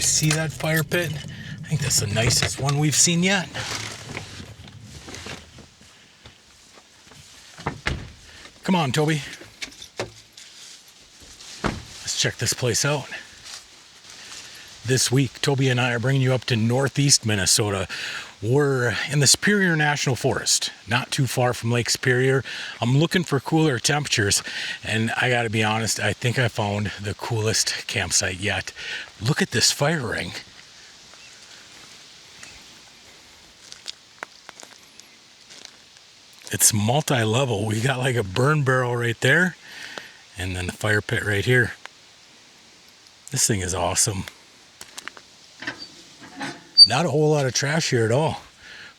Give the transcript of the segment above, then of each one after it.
see that fire pit? I think that's the nicest one we've seen yet. Come on, Toby. Let's check this place out. This week, Toby and I are bringing you up to northeast Minnesota. We're in the Superior National Forest, not too far from Lake Superior. I'm looking for cooler temperatures, and I gotta be honest, I think I found the coolest campsite yet. Look at this fire ring. It's multi-level. We got like a burn barrel right there, and then the fire pit right here. This thing is awesome. Not a whole lot of trash here at all.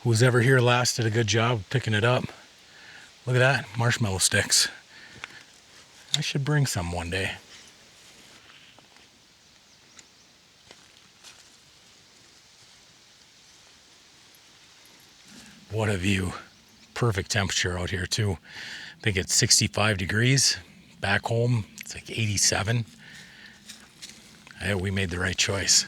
Who's ever here last did a good job picking it up. Look at that, marshmallow sticks. I should bring some one day. What a view. Perfect temperature out here too. I think it's 65 degrees. Back home, it's like 87. Yeah, we made the right choice.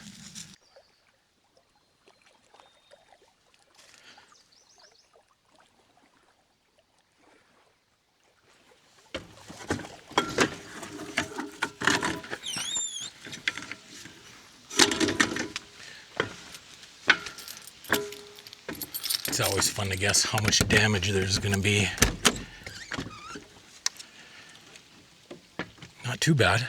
It's always fun to guess how much damage there's going to be. Not too bad.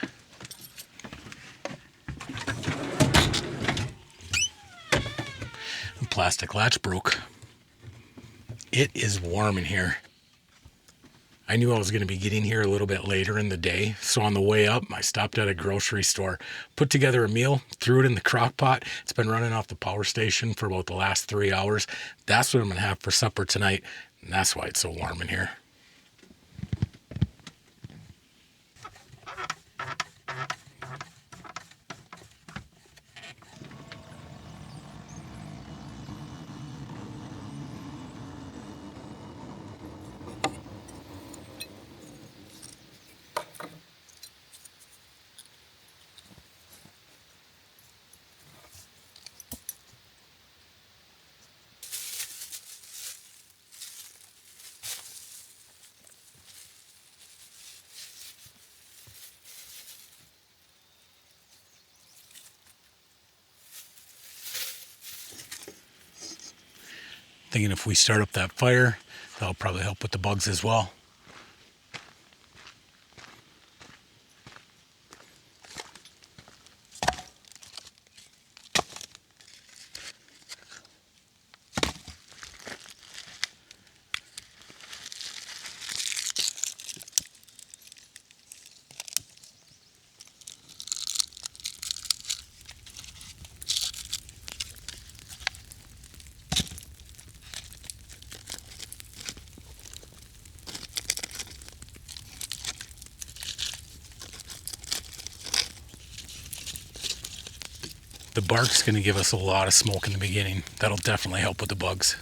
The plastic latch broke. It is warm in here. I knew I was going to be getting here a little bit later in the day, so on the way up, I stopped at a grocery store, put together a meal, threw it in the crock pot. It's been running off the power station for about the last 3 hours. That's what I'm going to have for supper tonight, and that's why it's so warm in here. Thinking if we start up that fire, that'll probably help with the bugs as well. The bark's going to give us a lot of smoke in the beginning. That'll definitely help with the bugs.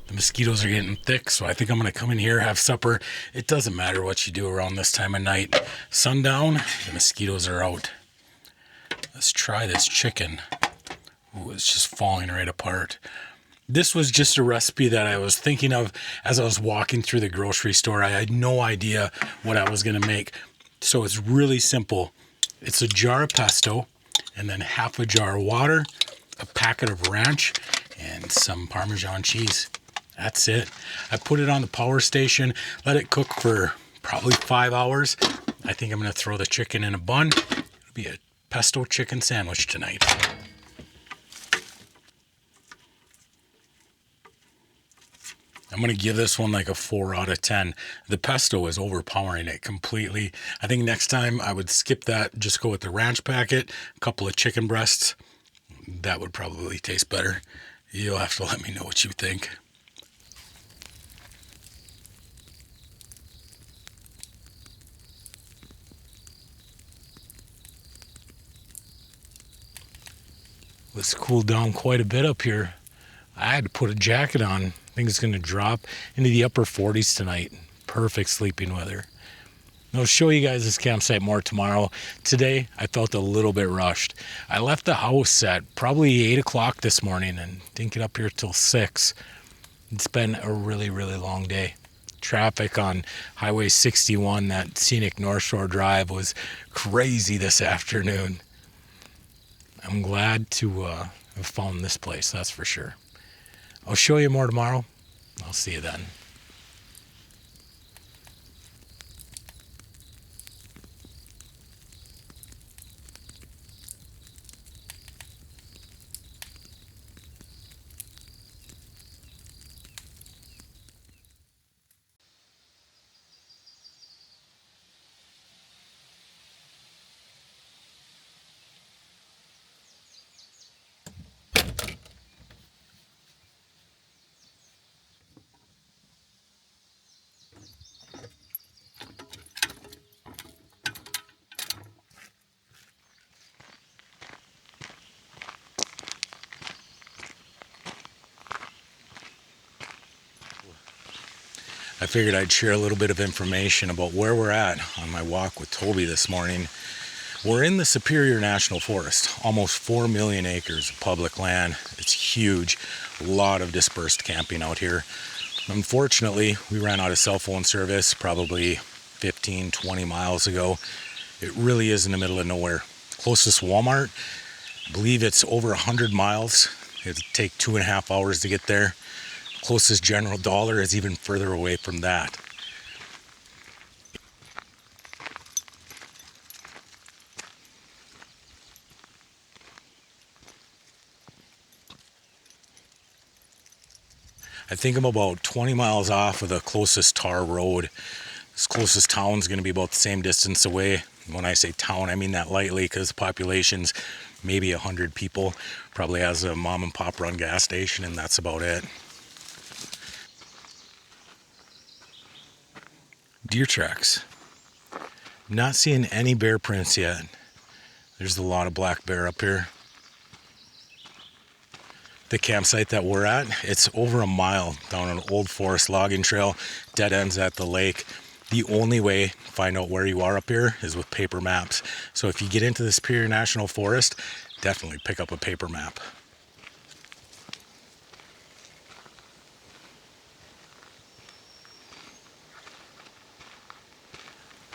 The mosquitoes are getting thick, so I think I'm going to come in here, have supper. It doesn't matter what you do around this time of night. Sundown, the mosquitoes are out. Let's try this chicken. Ooh, it's just falling right apart. This was just a recipe that I was thinking of as I was walking through the grocery store. I had no idea what I was going to make. So it's really simple. It's a jar of pesto and then half a jar of water, a packet of ranch, and some Parmesan cheese. That's it. I put it on the power station, let it cook for probably 5 hours. I think I'm going to throw the chicken in a bun. It'll be a pesto chicken sandwich tonight. I'm going to give this one like a 4 out of 10. The pesto is overpowering it completely. I think next time I would skip that, just go with the ranch packet, a couple of chicken breasts. That would probably taste better. You'll have to let me know what you think. Let's cool down quite a bit up here. I had to put a jacket on. I think it's going to drop into the upper 40s tonight. Perfect sleeping weather. I'll show you guys this campsite more tomorrow. Today, I felt a little bit rushed. I left the house at probably 8 o'clock this morning and didn't get up here till 6. It's been a really, really long day. Traffic on Highway 61, that scenic North Shore Drive, was crazy this afternoon. I'm glad to have found this place, that's for sure. I'll show you more tomorrow. I'll see you then. I figured I'd share a little bit of information about where we're at on my walk with Toby this morning. We're in the Superior National Forest, almost 4 million acres of public land. It's huge, a lot of dispersed camping out here. Unfortunately, we ran out of cell phone service probably 15, 20 miles ago. It really is in the middle of nowhere. Closest Walmart, I believe it's over 100 miles. It'll take 2.5 hours to get there. Closest General Dollar is even further away from that. I think I'm about 20 miles off of the closest tar road. This closest town is going to be about the same distance away. When I say town, I mean that lightly because the population's maybe 100 people. Probably has a mom and pop run gas station, and that's about it. Deer tracks. Not seeing any bear prints yet. There's a lot of black bear up here. The campsite that we're at, it's over a mile down an old forest logging trail, dead ends at the lake. The only way to find out where you are up here is with paper maps. So if you get into the Superior National Forest, definitely pick up a paper map.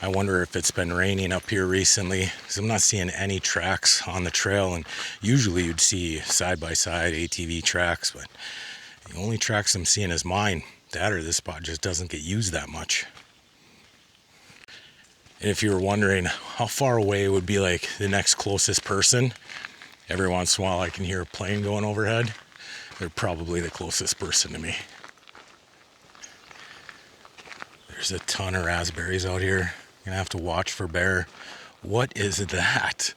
I wonder if it's been raining up here recently, because I'm not seeing any tracks on the trail, and usually you'd see side-by-side ATV tracks, but the only tracks I'm seeing is mine. That or this spot just doesn't get used that much. And if you were wondering how far away would be like the next closest person, every once in a while I can hear a plane going overhead. They're probably the closest person to me. There's a ton of raspberries out here. Gonna have to watch for bear. What is that?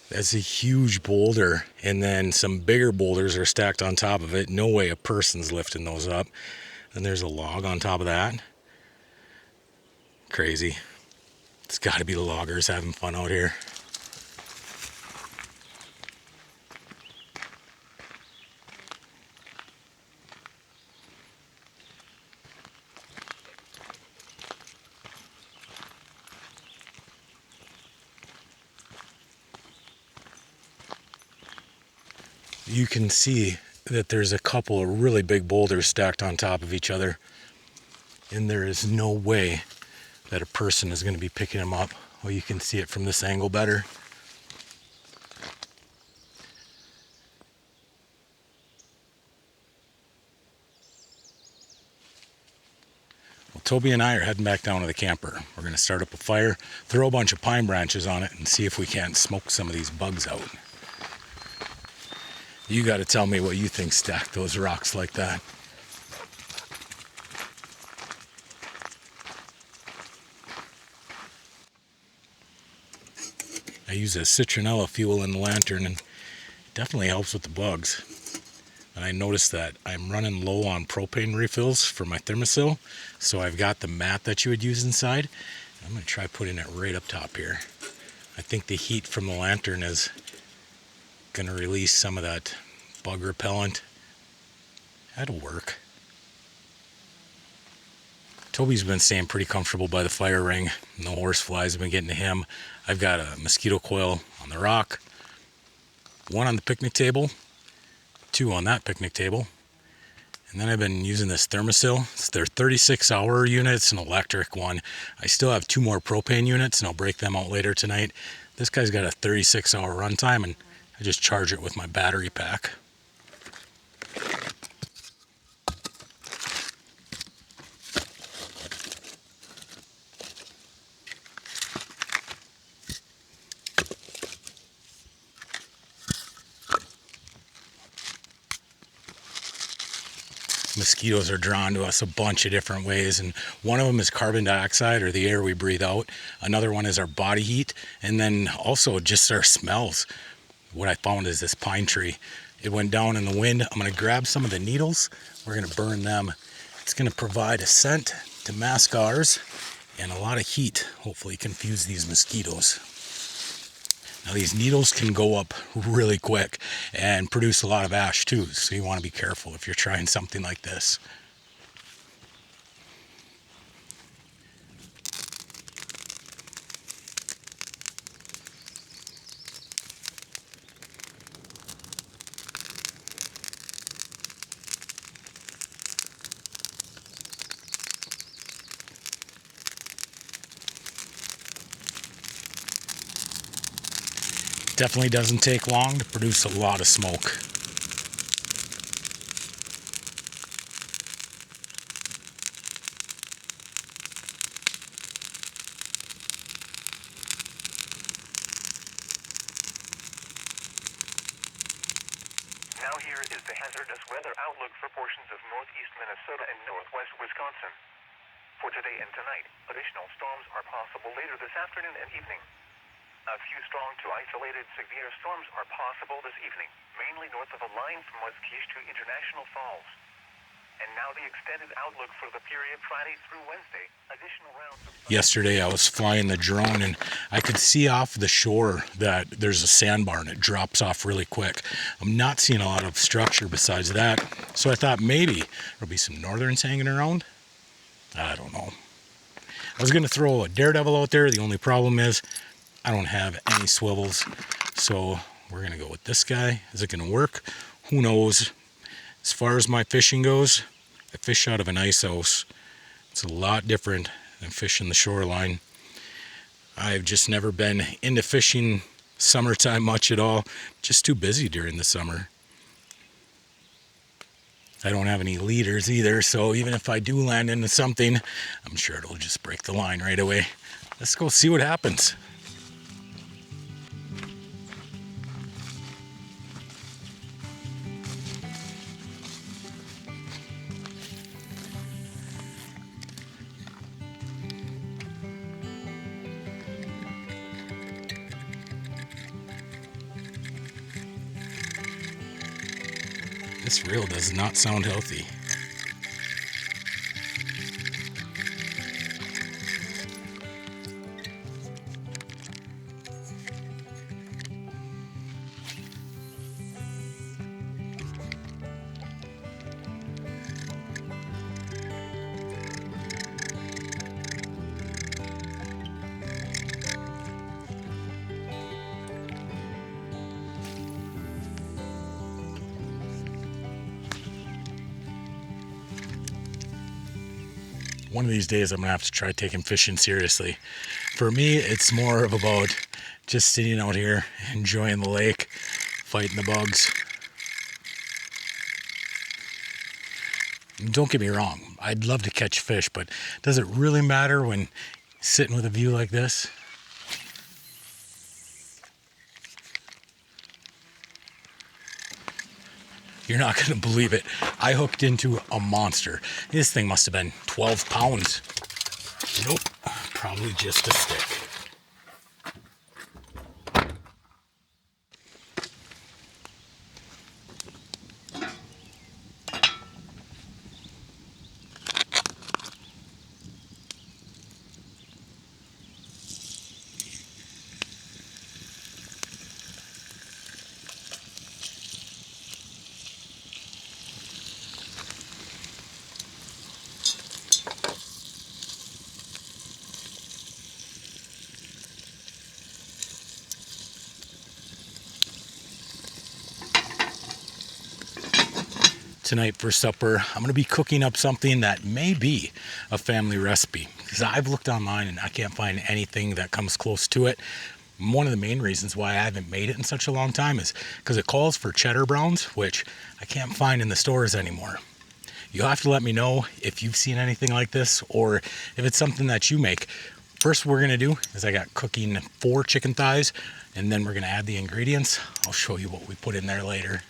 That's a huge boulder, and then some bigger boulders are stacked on top of it. No way a person's lifting those up. And there's a log on top of that. Crazy. It's got to be the loggers having fun out here. You can see that there's a couple of really big boulders stacked on top of each other, and there is no way that a person is going to be picking them up. Well, you can see it from this angle better. Well, Toby and I are heading back down to the camper. We're going to start up a fire, throw a bunch of pine branches on it, and see if we can't smoke some of these bugs out. You got to tell me what you think stacked those rocks like that. I use a citronella fuel in the lantern, and it definitely helps with the bugs. And I noticed that I'm running low on propane refills for my thermosil, so I've got the mat that you would use inside. I'm going to try putting it right up top here. I think the heat from the lantern is going to release some of that bug repellent. That'll work. Toby's been staying pretty comfortable by the fire ring. No horse flies have been getting to him. I've got a mosquito coil on the rock, one on the picnic table, two on that picnic table, and then I've been using this thermosil. It's their 36-hour unit. It's an electric one. I still have two more propane units, and I'll break them out later tonight. This guy's got a 36-hour runtime, and I just charge it with my battery pack. Mosquitoes are drawn to us a bunch of different ways, and one of them is carbon dioxide, or the air we breathe out. Another one is our body heat, and then also just our smells. What I found is this pine tree. It went down in the wind. I'm going to grab some of the needles. We're going to burn them. It's going to provide a scent to mask ours and a lot of heat. Hopefully confuse these mosquitoes. Now these needles can go up really quick and produce a lot of ash too, so you want to be careful if you're trying something like this. Definitely doesn't take long to produce a lot of smoke. Now here is the hazardous weather outlook for portions of northeast Minnesota and northwest Wisconsin. For today and tonight, additional storms are possible later this afternoon and evening. A few strong to isolated severe storms are possible this evening, mainly north of a line from Muskiesh to International Falls. And now the extended outlook for the period Friday through Wednesday. Additional rounds of... Yesterday I was flying the drone, and I could see off the shore that there's a sandbar and it drops off really quick. I'm not seeing a lot of structure besides that, so I thought maybe there'll be some northerns hanging around. I don't know. I was going to throw a daredevil out there. The only problem is I don't have any swivels, so we're going to go with this guy. Is it going to work? Who knows? As far as my fishing goes, I fish out of an ice house. It's a lot different than fishing the shoreline. I've just never been into fishing summertime much at all. Just too busy during the summer. I don't have any leaders either, so even if I do land into something, I'm sure it'll just break the line right away. Let's go see what happens. This reel does not sound healthy. One of these days I'm going to have to try taking fishing seriously. For me, it's more of about just sitting out here, enjoying the lake, fighting the bugs. Don't get me wrong, I'd love to catch fish, but does it really matter when sitting with a view like this? You're not going to believe it. I hooked into a monster. This thing must have been 12 pounds. Nope, probably just a stick. Tonight for supper, I'm going to be cooking up something that may be a family recipe, because I've looked online and I can't find anything that comes close to it. One of the main reasons why I haven't made it in such a long time is because it calls for cheddar browns, which I can't find in the stores anymore. You'll have to let me know if you've seen anything like this or if it's something that you make. First, what we're going to do is I got cooking 4 chicken thighs, and then we're going to add the ingredients. I'll show you what we put in there later.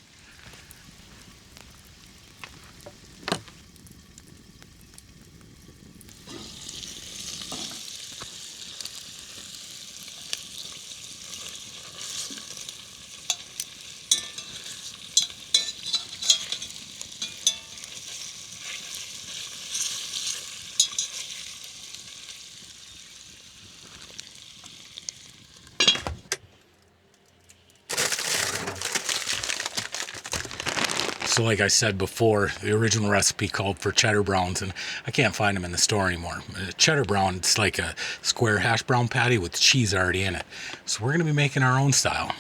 So like I said before, the original recipe called for cheddar browns, and I can't find them in the store anymore. A cheddar brown, it's like a square hash brown patty with cheese already in it. So we're going to be making our own style.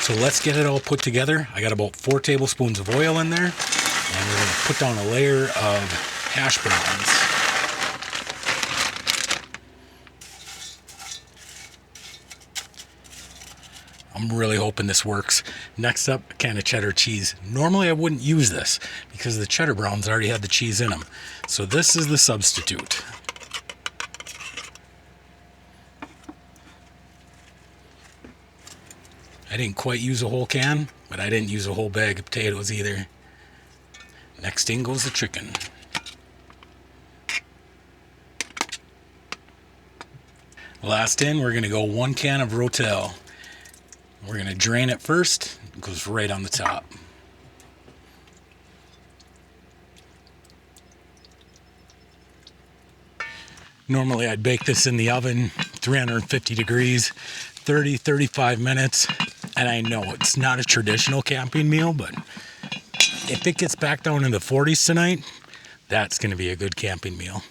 So let's get it all put together. I got about 4 tablespoons of oil in there, and we're going to put down a layer of hash browns. I'm really hoping this works. Next up, a can of cheddar cheese. Normally I wouldn't use this because the cheddar browns already had the cheese in them. So this is the substitute. I didn't quite use a whole can, but I didn't use a whole bag of potatoes either. Next in goes the chicken. Last in, we're going to go 1 can of Rotel. We're going to drain it first. It goes right on the top. Normally I'd bake this in the oven, 350 degrees, 30-35 minutes. And I know it's not a traditional camping meal, but if it gets back down in the 40s tonight, that's going to be a good camping meal.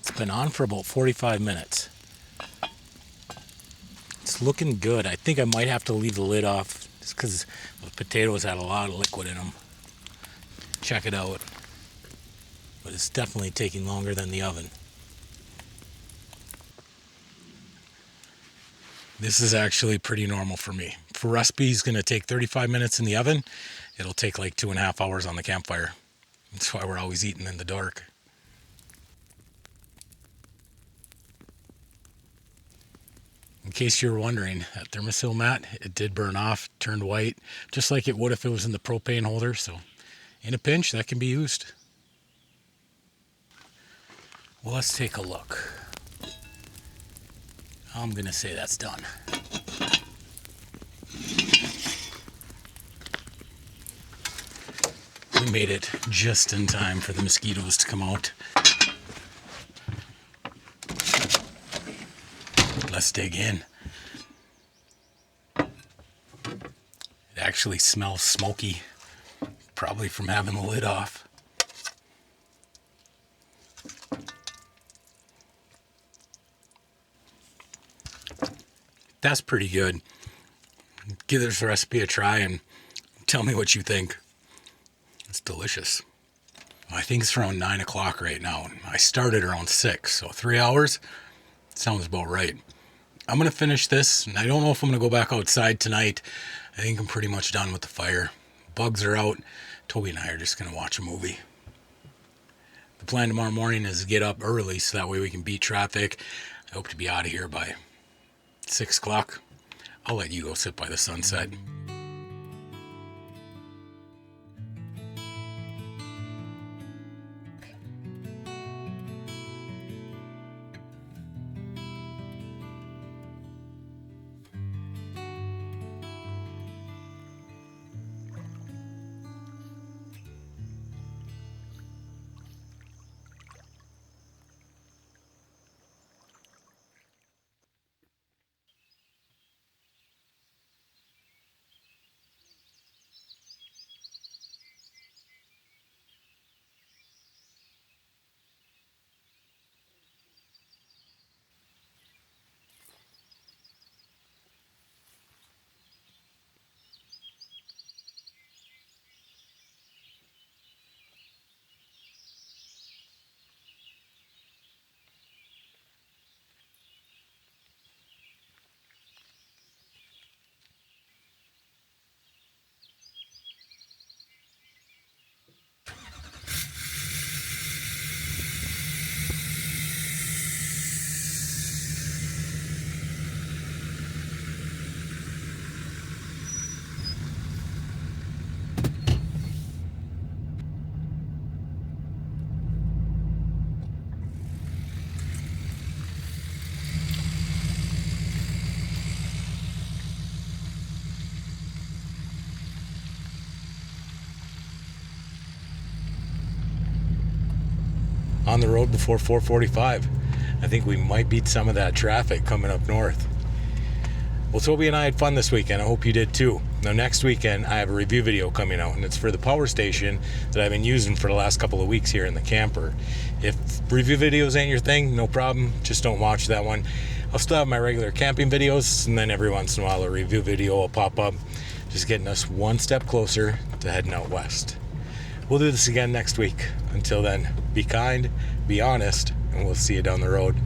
It's been on for about 45 minutes. It's looking good. I think I might have to leave the lid off just because the potatoes had a lot of liquid in them. Check it out. But it's definitely taking longer than the oven. This is actually pretty normal for me. For recipes, it's going to take 35 minutes in the oven. It'll take like 2.5 hours on the campfire. That's why we're always eating in the dark. In case you were wondering, that thermosil mat, it did burn off, turned white, just like it would if it was in the propane holder. So in a pinch, that can be used. Well, let's take a look. I'm going to say that's done. We made it just in time for the mosquitoes to come out. Let's dig in. It actually smells smoky, probably from having the lid off. That's pretty good. Give this recipe a try and tell me what you think. It's delicious. I think it's around 9 o'clock right now. I started around 6, so 3 hours sounds about right. I'm going to finish this, and I don't know if I'm going to go back outside tonight. I think I'm pretty much done with the fire. Bugs are out. Toby and I are just going to watch a movie. The plan tomorrow morning is to get up early so that way we can beat traffic. I hope to be out of here by 6 o'clock. I'll let you go sit by the sunset. On the road before 4:45. I think we might beat some of that traffic coming up north. Well, Toby and I had fun this weekend. I hope you did too. Now, next weekend, I have a review video coming out, and it's for the power station that I've been using for the last couple of weeks here in the camper. If review videos ain't your thing, no problem. Just don't watch that one. I'll still have my regular camping videos, and then every once in a while, a review video will pop up, just getting us one step closer to heading out west. We'll do this again next week. Until then, be kind, be honest, and we'll see you down the road.